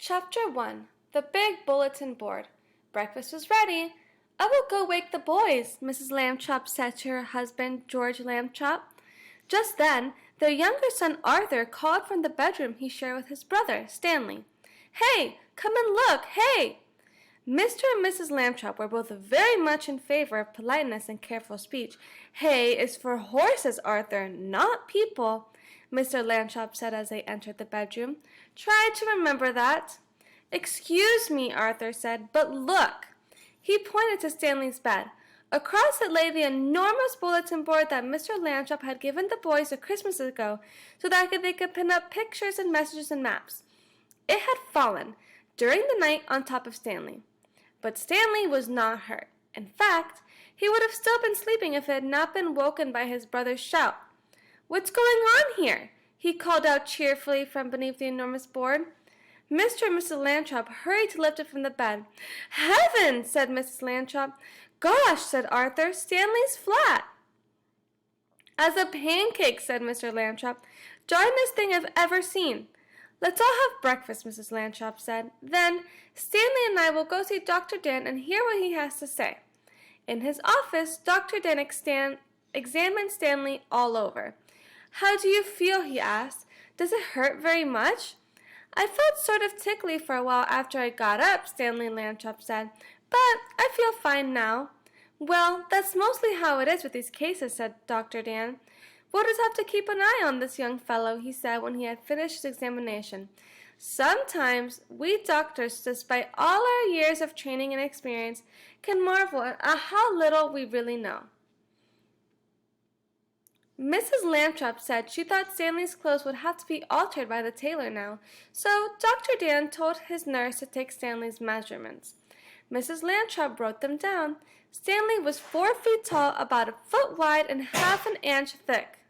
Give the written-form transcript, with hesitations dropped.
Chapter 1. The Big Bulletin Board. Breakfast was ready. "I will go wake the boys," Mrs. Lambchop said to her husband, George Lambchop. Just then, their younger son Arthur called from the bedroom he shared with his brother, Stanley. "Hey, come and look, hey!" Mr. and Mrs. Lambchop were both very much in favor of politeness and careful speech. "Hay is for horses, Arthur, not people," Mr. Lambchop said as they entered the bedroom. "Try to remember that." "Excuse me," Arthur said, "but look." He pointed to Stanley's bed. Across it lay the enormous bulletin board that Mr. Lambchop had given the boys a Christmas ago so that they could pin up pictures and messages and maps. It had fallen during the night on top of Stanley. But Stanley was not hurt. In fact, he would have still been sleeping if he had not been woken by his brother's shout. "What's going on here?" he called out cheerfully from beneath the enormous board. Mr. and Mrs. Lambchop hurried to lift it from the bed. "Heavens!" said Mrs. Lambchop. "Gosh!" said Arthur. "Stanley's flat." "As a pancake," said Mr. Lambchop. "Darnest thing I've ever seen." "Let's all have breakfast," Mrs. Lambchop said. "Then Stanley and I will go see Dr. Dan and hear what he has to say." In his office, Dr. Dan examined Stanley all over. "How do you feel?" he asked. "Does it hurt very much?" "I felt sort of tickly for a while after I got up," Stanley Lambchop said, "but I feel fine now." "Well, that's mostly how it is with these cases," said Dr. Dan. "We'll just have to keep an eye on this young fellow," he said when he had finished his examination. "Sometimes we doctors, despite all our years of training and experience, can marvel at how little we really know." Mrs. Lambchop said she thought Stanley's clothes would have to be altered by the tailor now, so Dr. Dan told his nurse to take Stanley's measurements. Mrs. Lambchop wrote them down. Stanley was 4 feet tall, about a foot wide, and half an inch thick.